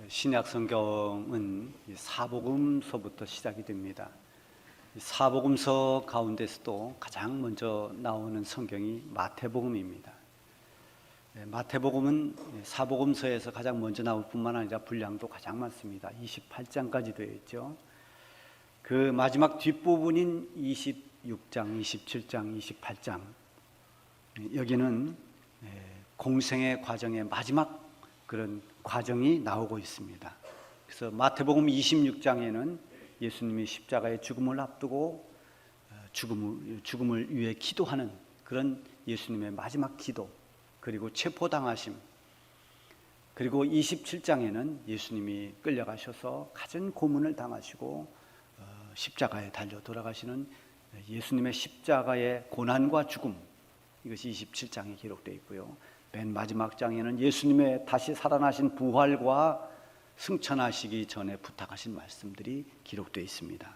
신약 성경은 사복음서부터 시작이 됩니다. 사복음서 가운데서도 가장 먼저 나오는 성경이 마태복음입니다. 마태복음은 사복음서에서 가장 먼저 나올 뿐만 아니라 분량도 가장 많습니다. 28장까지 되어 있죠. 그 마지막 뒷부분인 26장, 27장, 28장 여기는 공생의 과정의 마지막 그런 과정이 나오고 있습니다. 그래서 마태복음 26장에는 예수님이 십자가의 죽음을 앞두고 죽음을 위해 기도하는 그런 예수님의 마지막 기도, 그리고 체포당하심, 그리고 27장에는 예수님이 끌려가셔서 갖은 고문을 당하시고 십자가에 달려 돌아가시는 예수님의 십자가의 고난과 죽음, 이것이 27장에 기록되어 있고요. 맨 마지막 장에는 예수님의 다시 살아나신 부활과 승천하시기 전에 부탁하신 말씀들이 기록되어 있습니다.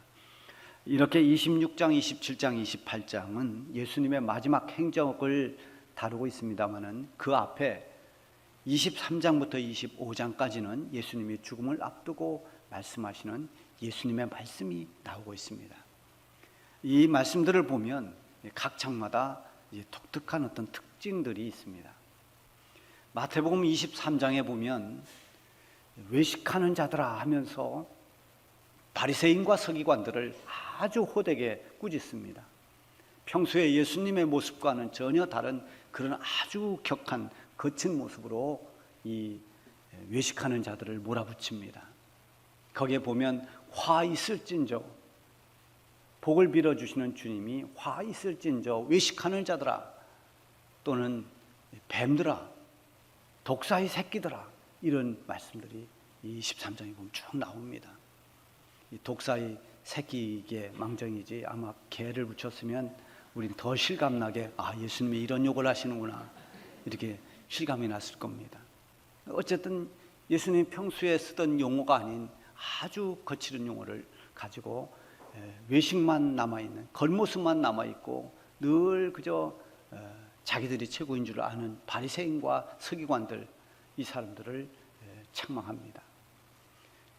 이렇게 26장, 27장, 28장은 예수님의 마지막 행적을 다루고 있습니다만은 그 앞에 23장부터 25장까지는 예수님이 죽음을 앞두고 말씀하시는 예수님의 말씀이 나오고 있습니다. 이 말씀들을 보면 각 장마다 독특한 어떤 특징들이 있습니다. 마태복음 23장에 보면 외식하는 자들아 하면서 바리새인과 서기관들을 아주 호되게 꾸짖습니다. 평소에 예수님의 모습과는 전혀 다른 그런 아주 격한 거친 모습으로 이 외식하는 자들을 몰아붙입니다. 거기에 보면 화 있을진저, 복을 빌어주시는 주님이 화 있을진저 외식하는 자들아, 또는 뱀들아, 독사의 새끼들아, 이런 말씀들이 이 13장에 보면 쭉 나옵니다. 이 독사의 새끼이기에 망정이지 아마 개를 붙였으면 우린 더 실감나게 예수님이 이런 욕을 하시는구나, 이렇게 실감이 났을 겁니다. 어쨌든 예수님이 평소에 쓰던 용어가 아닌 아주 거칠은 용어를 가지고 외식만 남아있는, 겉모습만 남아있고 늘 그저 자기들이 최고인 줄 아는 바리새인과 서기관들, 이 사람들을 책망합니다.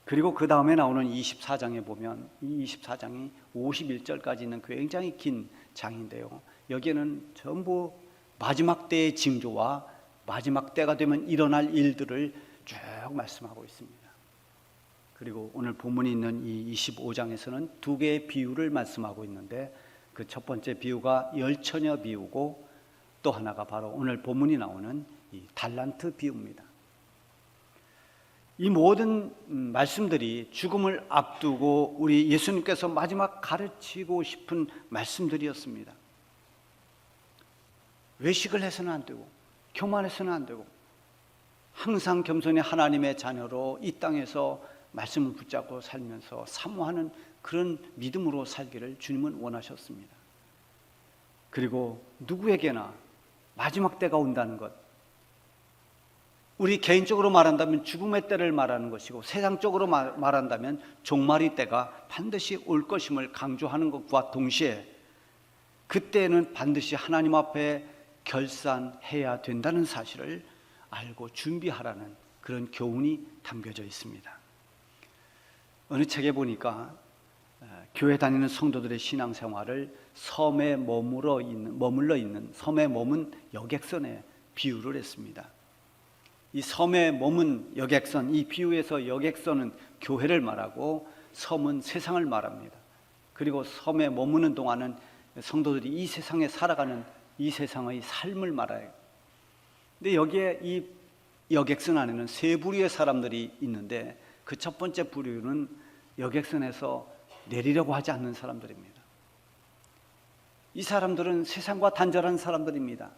그리고 그 다음에 나오는 24장에 보면 이 24장이 51절까지 있는 굉장히 긴 장인데요, 여기에는 전부 마지막 때의 징조와 마지막 때가 되면 일어날 일들을 쭉 말씀하고 있습니다. 그리고 오늘 본문이 있는 이 25장에서는 두 개의 비유를 말씀하고 있는데, 그 첫 번째 비유가 열처녀 비유고 또 하나가 바로 오늘 본문이 나오는 이 달란트 비유입니다. 이 모든 말씀들이 죽음을 앞두고 우리 예수님께서 마지막 가르치고 싶은 말씀들이었습니다. 외식을 해서는 안 되고, 교만해서는 안 되고, 항상 겸손히 하나님의 자녀로 이 땅에서 말씀을 붙잡고 살면서 사모하는 그런 믿음으로 살기를 주님은 원하셨습니다. 그리고 누구에게나 마지막 때가 온다는 것, 우리 개인적으로 말한다면 죽음의 때를 말하는 것이고, 세상적으로 말한다면 종말의 때가 반드시 올 것임을 강조하는 것과 동시에 그때는 반드시 하나님 앞에 결산해야 된다는 사실을 알고 준비하라는 그런 교훈이 담겨져 있습니다. 어느 책에 보니까 교회 다니는 성도들의 신앙생활을 섬에 머물러 있는 섬에 머문 여객선에 비유를 했습니다. 이 섬에 머문 여객선, 이 비유에서 여객선은 교회를 말하고 섬은 세상을 말합니다. 그리고 섬에 머무는 동안은 성도들이 이 세상에 살아가는 이 세상의 삶을 말해요. 근데 여기에 이 여객선 안에는 세 부류의 사람들이 있는데, 그 첫 번째 부류는 여객선에서 내리려고 하지 않는 사람들입니다. 이 사람들은 세상과 단절한 사람들입니다.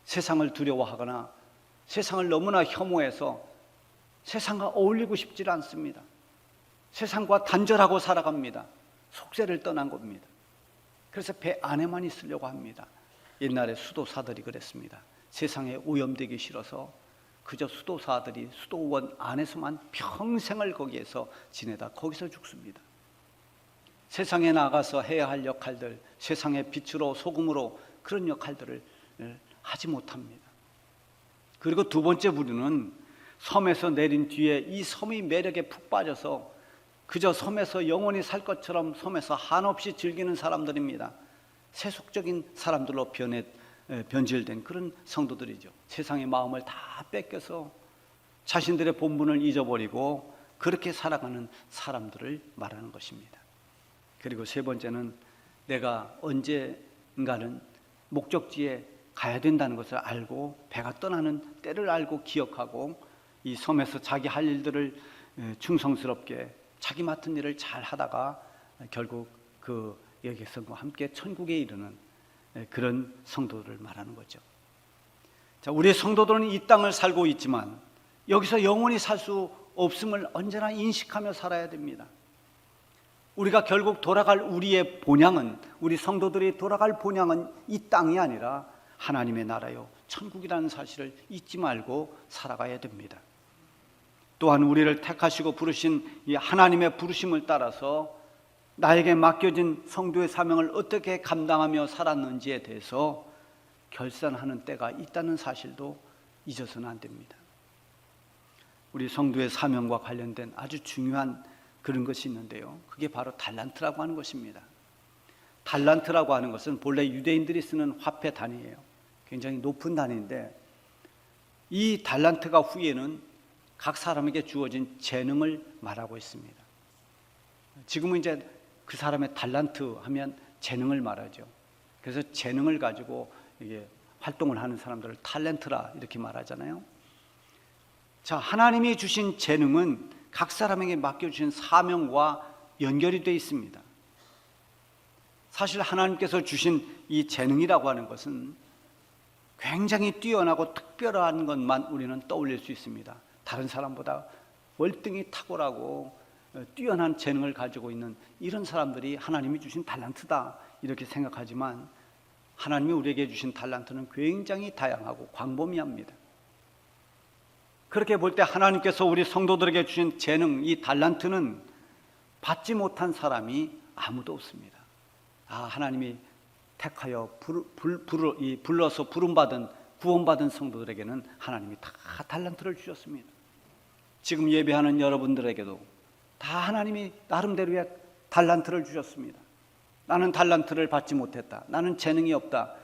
세상을 두려워하거나 세상을 너무나 혐오해서 세상과 어울리고 싶지 않습니다. 세상과 단절하고 살아갑니다. 속세를 떠난 겁니다. 그래서 배 안에만 있으려고 합니다. 옛날에 수도사들이 그랬습니다. 세상에 오염되기 싫어서 그저 수도사들이 수도원 안에서만 평생을 거기에서 지내다 거기서 죽습니다. 세상에 나가서 해야 할 역할들, 세상의 빛으로 소금으로 그런 역할들을 하지 못합니다. 그리고 두 번째 부류는 섬에서 내린 뒤에 이 섬의 매력에 푹 빠져서 그저 섬에서 영원히 살 것처럼 섬에서 한없이 즐기는 사람들입니다. 세속적인 사람들로 변질된 그런 성도들이죠. 세상의 마음을 다 뺏겨서 자신들의 본분을 잊어버리고 그렇게 살아가는 사람들을 말하는 것입니다. 그리고 세 번째는 내가 언젠가는 목적지에 가야 된다는 것을 알고 배가 떠나는 때를 알고 기억하고 이 섬에서 자기 할 일들을 충성스럽게 자기 맡은 일을 잘 하다가 결국 그 여객선과 함께 천국에 이르는 그런 성도들을 말하는 거죠. 자, 우리 성도들은 이 땅을 살고 있지만 여기서 영원히 살 수 없음을 언제나 인식하며 살아야 됩니다. 우리가 결국 돌아갈 우리의 본향은, 우리 성도들이 돌아갈 본향은 이 땅이 아니라 하나님의 나라요 천국이라는 사실을 잊지 말고 살아가야 됩니다. 또한 우리를 택하시고 부르신 이 하나님의 부르심을 따라서 나에게 맡겨진 성도의 사명을 어떻게 감당하며 살았는지에 대해서 결산하는 때가 있다는 사실도 잊어서는 안 됩니다. 우리 성도의 사명과 관련된 아주 중요한 그런 것이 있는데요, 그게 바로 달란트라고 하는 것입니다. 달란트라고 하는 것은 본래 유대인들이 쓰는 화폐 단위예요. 굉장히 높은 단위인데 이 달란트가 후에는 각 사람에게 주어진 재능을 말하고 있습니다. 지금은 이제 그 사람의 달란트 하면 재능을 말하죠. 그래서 재능을 가지고 이게 활동을 하는 사람들을 탤런트라 이렇게 말하잖아요. 자, 하나님이 주신 재능은 각 사람에게 맡겨주신 사명과 연결이 되어 있습니다. 사실 하나님께서 주신 이 재능이라고 하는 것은 굉장히 뛰어나고 특별한 것만 우리는 떠올릴 수 있습니다. 다른 사람보다 월등히 탁월하고 뛰어난 재능을 가지고 있는 이런 사람들이 하나님이 주신 달란트다 이렇게 생각하지만 하나님이 우리에게 주신 달란트는 굉장히 다양하고 광범위합니다. 그렇게 볼 때 하나님께서 우리 성도들에게 주신 재능, 이 달란트는 받지 못한 사람이 아무도 없습니다. 하나님이 택하여 불러서 부름받은 구원받은 성도들에게는 하나님이 다 달란트를 주셨습니다. 지금 예배하는 여러분들에게도 다 하나님이 나름대로의 달란트를 주셨습니다. 나는 달란트를 받지 못했다, 나는 재능이 없다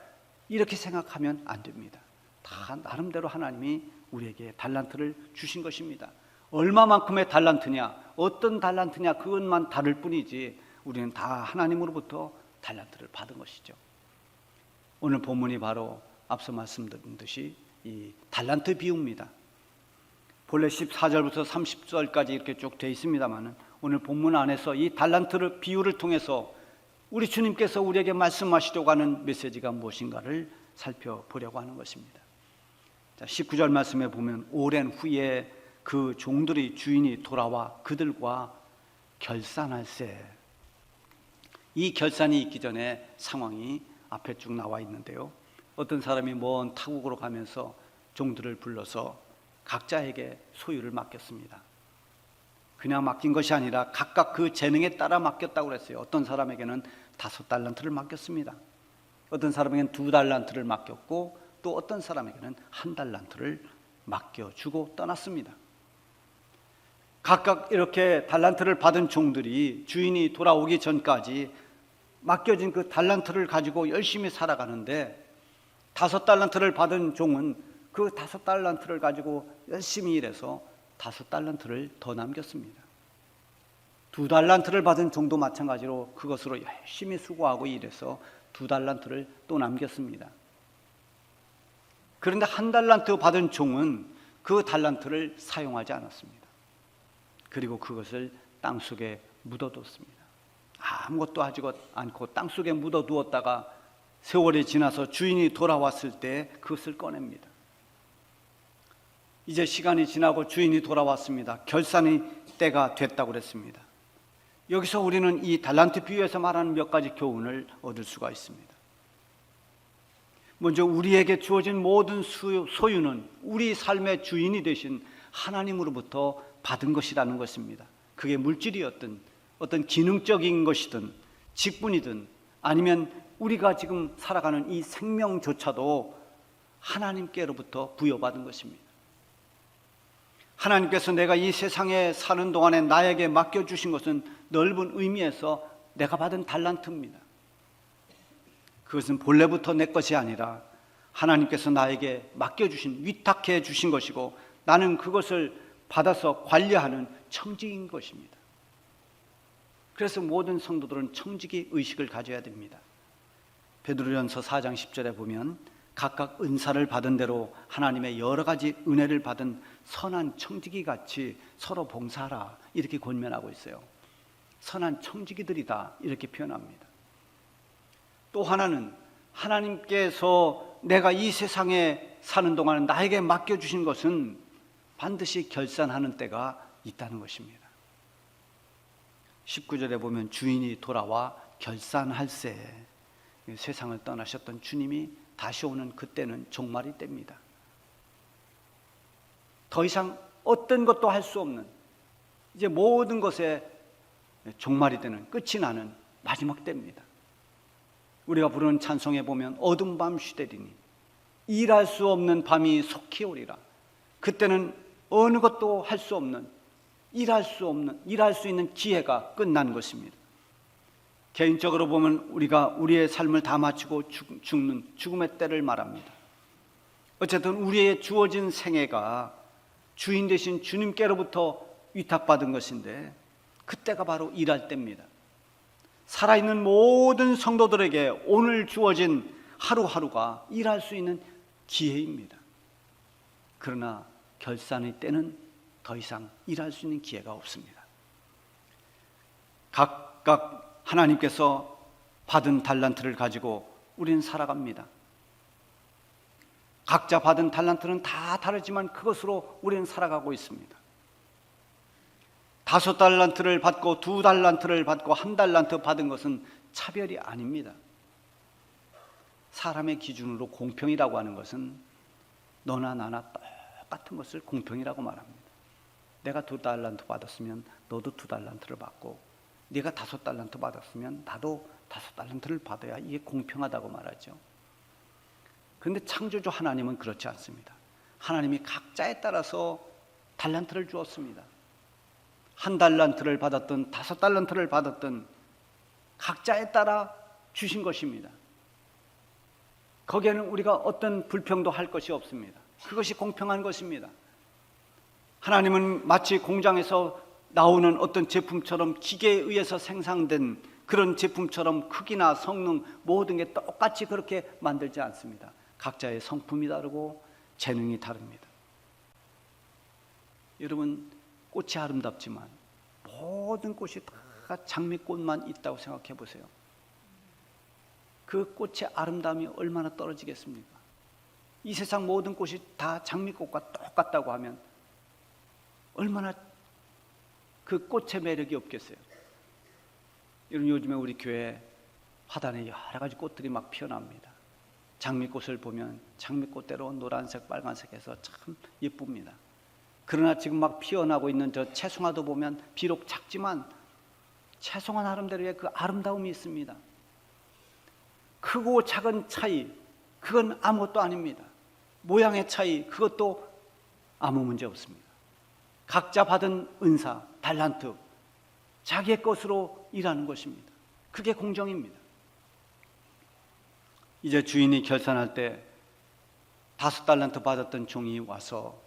이렇게 생각하면 안 됩니다. 다 나름대로 하나님이 우리에게 달란트를 주신 것입니다. 얼마만큼의 달란트냐, 어떤 달란트냐 그것만 다를 뿐이지 우리는 다 하나님으로부터 달란트를 받은 것이죠. 오늘 본문이 바로 앞서 말씀드린 듯이 이 달란트 비유입니다. 본래 14절부터 30절까지 이렇게 쭉 되어 있습니다만 오늘 본문 안에서 이 달란트를 비유를 통해서 우리 주님께서 우리에게 말씀하시려고 하는 메시지가 무엇인가를 살펴보려고 하는 것입니다. 자, 19절 말씀에 보면 오랜 후에 그 종들의 주인이 돌아와 그들과 결산할세. 이 결산이 있기 전에 상황이 앞에 쭉 나와 있는데요, 어떤 사람이 먼 타국으로 가면서 종들을 불러서 각자에게 소유를 맡겼습니다. 그냥 맡긴 것이 아니라 각각 그 재능에 따라 맡겼다고 그랬어요. 어떤 사람에게는 5달란트를 맡겼습니다. 어떤 사람에게는 2달란트를 맡겼고 또 어떤 사람에게는 1달란트를 맡겨주고 떠났습니다. 각각 이렇게 달란트를 받은 종들이 주인이 돌아오기 전까지 맡겨진 그 달란트를 가지고 열심히 살아가는데 5달란트를 받은 종은 그 5달란트를 가지고 열심히 일해서 5달란트를 더 남겼습니다. 2달란트를 받은 종도 마찬가지로 그것으로 열심히 수고하고 일해서 2달란트를 또 남겼습니다. 그런데 1달란트 받은 종은 그 달란트를 사용하지 않았습니다. 그리고 그것을 땅속에 묻어뒀습니다. 아무것도 하지 않고 땅속에 묻어두었다가 세월이 지나서 주인이 돌아왔을 때 그것을 꺼냅니다. 이제 시간이 지나고 주인이 돌아왔습니다. 결산의 때가 됐다고 그랬습니다. 여기서 우리는 이 달란트 비유에서 말하는 몇 가지 교훈을 얻을 수가 있습니다. 먼저 우리에게 주어진 모든 소유는 우리 삶의 주인이 되신 하나님으로부터 받은 것이라는 것입니다. 그게 물질이었든 어떤 기능적인 것이든 직분이든 아니면 우리가 지금 살아가는 이 생명조차도 하나님께로부터 부여받은 것입니다. 하나님께서 내가 이 세상에 사는 동안에 나에게 맡겨주신 것은 넓은 의미에서 내가 받은 달란트입니다. 그것은 본래부터 내 것이 아니라 하나님께서 나에게 맡겨주신, 위탁해 주신 것이고 나는 그것을 받아서 관리하는 청직인 것입니다. 그래서 모든 성도들은 청지기 의식을 가져야 됩니다. 베드로전서 4장 10절에 보면 각각 은사를 받은 대로 하나님의 여러 가지 은혜를 받은 선한 청지기 같이 서로 봉사하라 이렇게 권면하고 있어요. 선한 청지기들이다 이렇게 표현합니다. 또 하나는 하나님께서 내가 이 세상에 사는 동안 나에게 맡겨주신 것은 반드시 결산하는 때가 있다는 것입니다. 19절에 보면 주인이 돌아와 결산할세, 세상을 떠나셨던 주님이 다시 오는 그때는 종말이 때입니다. 더 이상 어떤 것도 할 수 없는, 이제 모든 것에 종말이 되는, 끝이 나는 마지막 때입니다. 우리가 부르는 찬송에 보면 어두운 밤 시대리니 일할 수 없는 밤이 속히 오리라. 그때는 어느 것도 할 수 없는, 일할 수 있는 기회가 끝난 것입니다. 개인적으로 보면 우리가 우리의 삶을 다 마치고 죽는 죽음의 때를 말합니다. 어쨌든 우리의 주어진 생애가 주인 되신 주님께로부터 위탁받은 것인데 그때가 바로 일할 때입니다. 살아있는 모든 성도들에게 오늘 주어진 하루하루가 일할 수 있는 기회입니다. 그러나 결산의 때는 더 이상 일할 수 있는 기회가 없습니다. 각각 하나님께서 받은 달란트를 가지고 우리는 살아갑니다. 각자 받은 달란트는 다 다르지만 그것으로 우리는 살아가고 있습니다. 5달란트를 받고 2달란트를 받고 1달란트 받은 것은 차별이 아닙니다. 사람의 기준으로 공평이라고 하는 것은 너나 나나 똑같은 것을 공평이라고 말합니다. 내가 2달란트 받았으면 너도 2달란트를 받고, 네가 5달란트 받았으면 나도 5달란트를 받아야 이게 공평하다고 말하죠. 그런데 창조주 하나님은 그렇지 않습니다. 하나님이 각자에 따라서 달란트를 주었습니다. 1달란트를 받았든 5달란트를 받았든 각자에 따라 주신 것입니다. 거기에는 우리가 어떤 불평도 할 것이 없습니다. 그것이 공평한 것입니다. 하나님은 마치 공장에서 나오는 어떤 제품처럼 기계에 의해서 생산된 그런 제품처럼 크기나 성능 모든 게 똑같이 그렇게 만들지 않습니다. 각자의 성품이 다르고 재능이 다릅니다. 여러분, 꽃이 아름답지만 모든 꽃이 다 장미꽃만 있다고 생각해 보세요. 그 꽃의 아름다움이 얼마나 떨어지겠습니까? 이 세상 모든 꽃이 다 장미꽃과 똑같다고 하면 얼마나 그 꽃의 매력이 없겠어요. 여러분, 요즘에 우리 교회 화단에 여러 가지 꽃들이 막 피어납니다. 장미꽃을 보면 장미꽃대로 노란색, 빨간색해서 참 예쁩니다. 그러나 지금 막 피어나고 있는 저 채송화도 보면 비록 작지만 채송화 나름대로의 그 아름다움이 있습니다. 크고 작은 차이, 그건 아무것도 아닙니다. 모양의 차이, 그것도 아무 문제 없습니다. 각자 받은 은사, 달란트, 자기의 것으로 일하는 것입니다. 그게 공정입니다. 이제 주인이 결산할 때 5달란트 받았던 종이 와서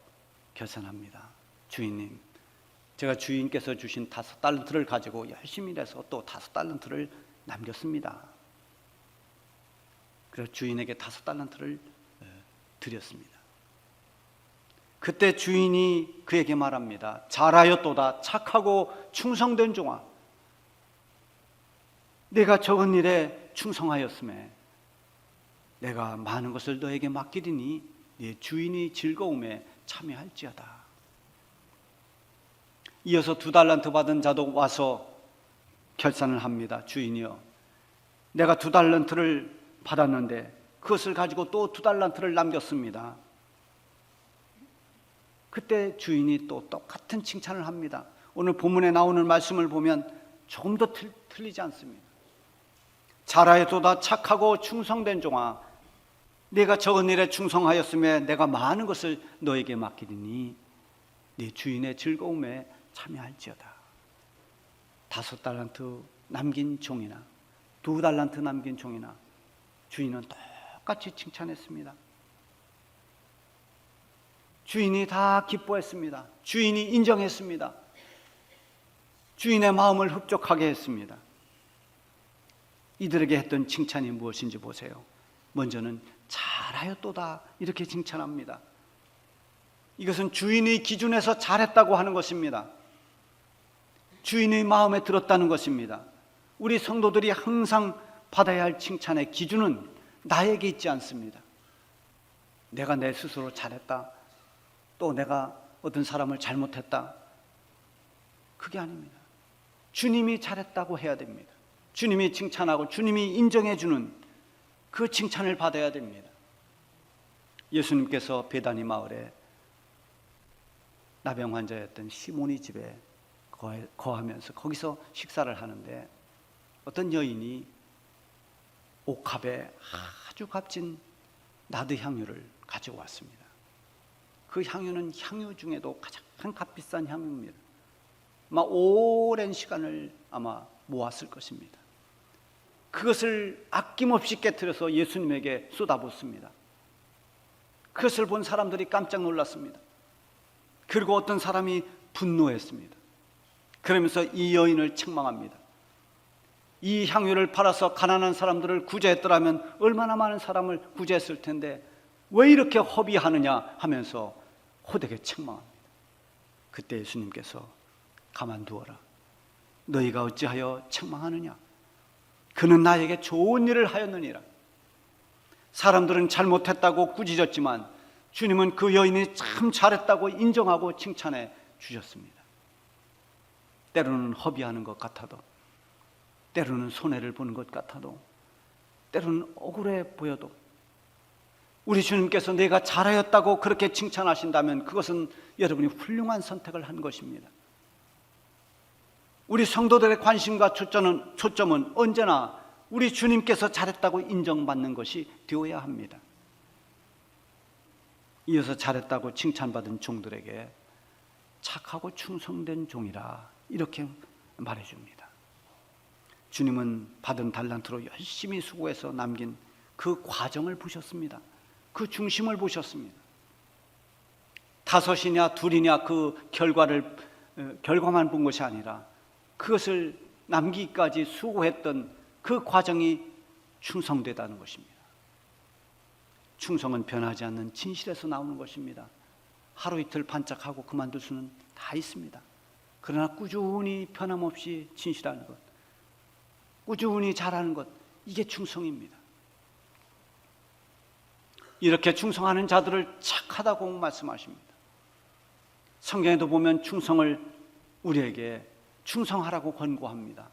결산합니다. 주인님, 제가 주인께서 주신 5달란트를 가지고 열심히 일해서 또 5달란트를 남겼습니다. 그래서 주인에게 5달란트를 드렸습니다. 그때 주인이 그에게 말합니다. 잘하였도다, 착하고 충성된 종아, 내가 적은 일에 충성하였음에 내가 많은 것을 너에게 맡기리니 네 주인이 즐거움에 참여할지어다. 이어서 2달란트 받은 자도 와서 결산을 합니다. 주인이여, 내가 2달란트를 받았는데 그것을 가지고 또 2달란트를 남겼습니다. 그때 주인이 또 똑같은 칭찬을 합니다. 오늘 본문에 나오는 말씀을 보면 조금도 틀리지 않습니다. 잘하였도다, 착하고 충성된 종아, 내가 적은 일에 충성하였으며 내가 많은 것을 너에게 맡기리니 네 주인의 즐거움에 참여할지어다. 5달란트 남긴 종이나 2달란트 남긴 종이나 주인은 똑같이 칭찬했습니다. 주인이 다 기뻐했습니다. 주인이 인정했습니다. 주인의 마음을 흡족하게 했습니다. 이들에게 했던 칭찬이 무엇인지 보세요. 먼저는 잘하였도다 이렇게 칭찬합니다. 이것은 주인의 기준에서 잘했다고 하는 것입니다. 주인의 마음에 들었다는 것입니다. 우리 성도들이 항상 받아야 할 칭찬의 기준은 나에게 있지 않습니다. 내가 내 스스로 잘했다, 또 내가 어떤 사람을 잘못했다, 그게 아닙니다. 주님이 잘했다고 해야 됩니다. 주님이 칭찬하고 주님이 인정해 주는 그 칭찬을 받아야 됩니다. 예수님께서 베다니 마을에 나병 환자였던 시몬이 집에 거하면서 거기서 식사를 하는데 어떤 여인이 옥합에 아주 값진 나드 향유를 가지고 왔습니다. 그 향유는 향유 중에도 가장 값비싼 향유입니다. 아마 오랜 시간을 아마 모았을 것입니다. 그것을 아낌없이 깨트려서 예수님에게 쏟아붓습니다. 그것을 본 사람들이 깜짝 놀랐습니다. 그리고 어떤 사람이 분노했습니다. 그러면서 이 여인을 책망합니다. 이 향유를 팔아서 가난한 사람들을 구제했더라면 얼마나 많은 사람을 구제했을 텐데 왜 이렇게 허비하느냐 하면서 호되게 책망합니다. 그때 예수님께서 가만두어라. 너희가 어찌하여 책망하느냐? 그는 나에게 좋은 일을 하였느니라. 사람들은 잘못했다고 꾸짖었지만 주님은 그 여인이 참 잘했다고 인정하고 칭찬해 주셨습니다. 때로는 허비하는 것 같아도, 때로는 손해를 보는 것 같아도, 때로는 억울해 보여도 우리 주님께서 내가 잘하였다고 그렇게 칭찬하신다면 그것은 여러분이 훌륭한 선택을 한 것입니다. 우리 성도들의 관심과 초점은 언제나 우리 주님께서 잘했다고 인정받는 것이 되어야 합니다. 이어서 잘했다고 칭찬받은 종들에게 착하고 충성된 종이라 이렇게 말해줍니다. 주님은 받은 달란트로 열심히 수고해서 남긴 그 과정을 보셨습니다. 그 중심을 보셨습니다. 5이냐 2이냐 그 결과만 본 것이 아니라 그것을 남기기까지 수고했던 그 과정이 충성되다는 것입니다. 충성은 변하지 않는 진실에서 나오는 것입니다. 하루 이틀 반짝하고 그만둘 수는 다 있습니다. 그러나 꾸준히 변함없이 진실하는 것, 꾸준히 잘하는 것, 이게 충성입니다. 이렇게 충성하는 자들을 착하다고 말씀하십니다. 성경에도 보면 충성을 우리에게 충성하라고 권고합니다.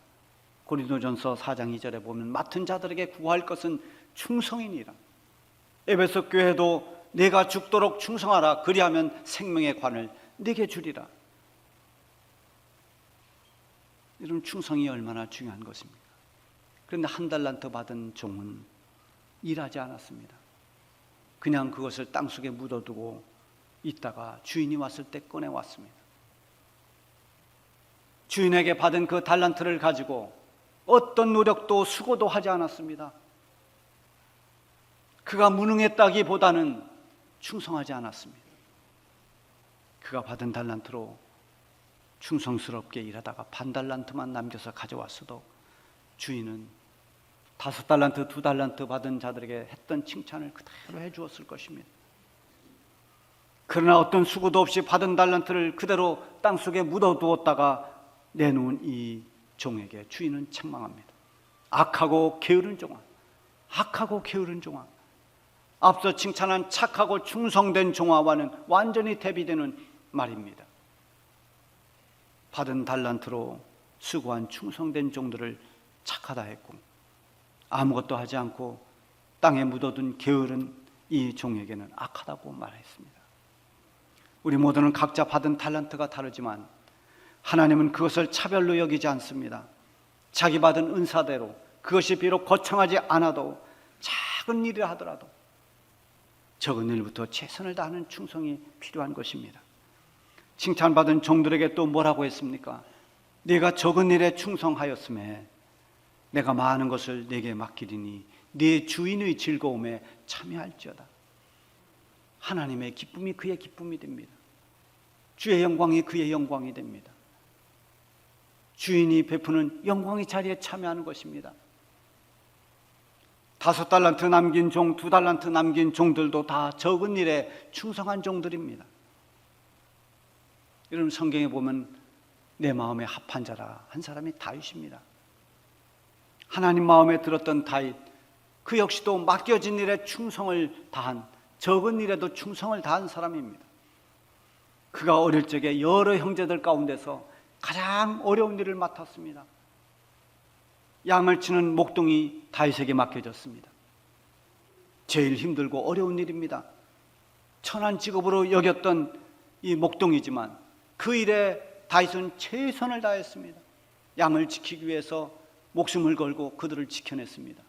고린도전서 4장 2절에 보면 맡은 자들에게 구할 것은 충성이니라. 에베소 교회도 내가 죽도록 충성하라. 그리하면 생명의 관을 내게 주리라. 이런 충성이 얼마나 중요한 것입니까? 그런데 1달란트 받은 종은 일하지 않았습니다. 그냥 그것을 땅속에 묻어두고 있다가 주인이 왔을 때 꺼내왔습니다. 주인에게 받은 그 달란트를 가지고 어떤 노력도 수고도 하지 않았습니다. 그가 무능했다기보다는 충성하지 않았습니다. 그가 받은 달란트로 충성스럽게 일하다가 반 달란트만 남겨서 가져왔어도 주인은 5달란트, 2달란트 받은 자들에게 했던 칭찬을 그대로 해주었을 것입니다. 그러나 어떤 수고도 없이 받은 달란트를 그대로 땅속에 묻어두었다가 내놓은 이 종에게 주인은 책망합니다. 악하고 게으른 종아, 악하고 게으른 종아. 앞서 칭찬한 착하고 충성된 종아와는 완전히 대비되는 말입니다. 받은 달란트로 수고한 충성된 종들을 착하다 했고 아무것도 하지 않고 땅에 묻어둔 게으른 이 종에게는 악하다고 말했습니다. 우리 모두는 각자 받은 달란트가 다르지만 하나님은 그것을 차별로 여기지 않습니다. 자기 받은 은사대로 그것이 비록 거창하지 않아도 작은 일을 하더라도 적은 일부터 최선을 다하는 충성이 필요한 것입니다. 칭찬받은 종들에게 또 뭐라고 했습니까? 네가 적은 일에 충성하였음에 내가 많은 것을 네게 맡기리니 네 주인의 즐거움에 참여할지어다. 하나님의 기쁨이 그의 기쁨이 됩니다. 주의 영광이 그의 영광이 됩니다. 주인이 베푸는 영광의 자리에 참여하는 것입니다. 5달란트 남긴 종, 2달란트 남긴 종들도 다 적은 일에 충성한 종들입니다. 여러분, 성경에 보면 내 마음에 합한 자라 한 사람이 다윗입니다. 하나님 마음에 들었던 다윗, 그 역시도 맡겨진 일에 충성을 다한, 적은 일에도 충성을 다한 사람입니다. 그가 어릴 적에 여러 형제들 가운데서 가장 어려운 일을 맡았습니다. 양을 치는 목동이 다윗에게 맡겨졌습니다. 제일 힘들고 어려운 일입니다. 천한 직업으로 여겼던 이 목동이지만 그 일에 다윗은 최선을 다했습니다. 양을 지키기 위해서 목숨을 걸고 그들을 지켜냈습니다.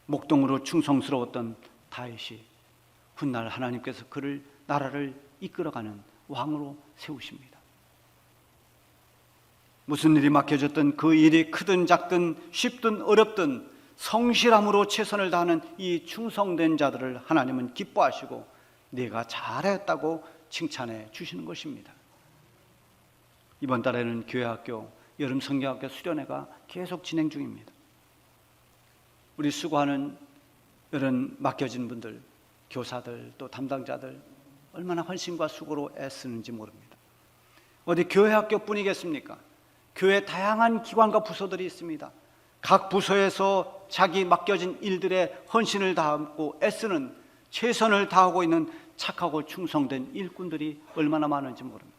목동으로 충성스러웠던 다윗이 훗날 하나님께서 그를 나라를 이끌어가는 왕으로 세우십니다. 무슨 일이 맡겨졌든 그 일이 크든 작든 쉽든 어렵든 성실함으로 최선을 다하는 이 충성된 자들을 하나님은 기뻐하시고 네가 잘했다고 칭찬해 주시는 것입니다. 이번 달에는 교회학교 여름 성경학교 수련회가 계속 진행 중입니다. 우리 수고하는 이런 맡겨진 분들, 교사들 또 담당자들 얼마나 헌신과 수고로 애쓰는지 모릅니다. 어디 교회학교뿐이겠습니까? 교회 다양한 기관과 부서들이 있습니다. 각 부서에서 자기 맡겨진 일들에 헌신을 다하고 애쓰는, 최선을 다하고 있는 착하고 충성된 일꾼들이 얼마나 많은지 모릅니다.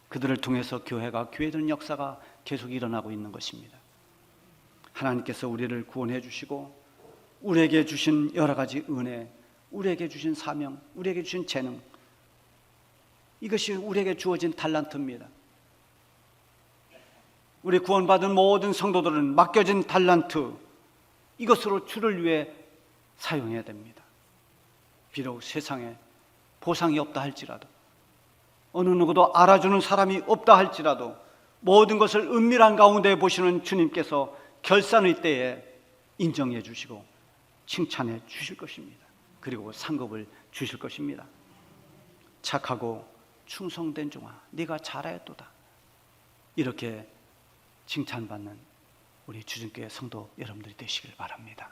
그들을 통해서 교회가 교회되는 역사가 계속 일어나고 있는 것입니다. 하나님께서 우리를 구원해 주시고 우리에게 주신 여러 가지 은혜, 우리에게 주신 사명, 우리에게 주신 재능, 이것이 우리에게 주어진 달란트입니다. 우리 구원받은 모든 성도들은 맡겨진 달란트, 이것으로 주를 위해 사용해야 됩니다. 비록 세상에 보상이 없다 할지라도, 어느 누구도 알아주는 사람이 없다 할지라도 모든 것을 은밀한 가운데 보시는 주님께서 결산의 때에 인정해 주시고 칭찬해 주실 것입니다. 그리고 상급을 주실 것입니다. 착하고 충성된 종아, 네가 잘하였도다. 이렇게 칭찬받는 우리 주중교회 성도 여러분들이 되시길 바랍니다.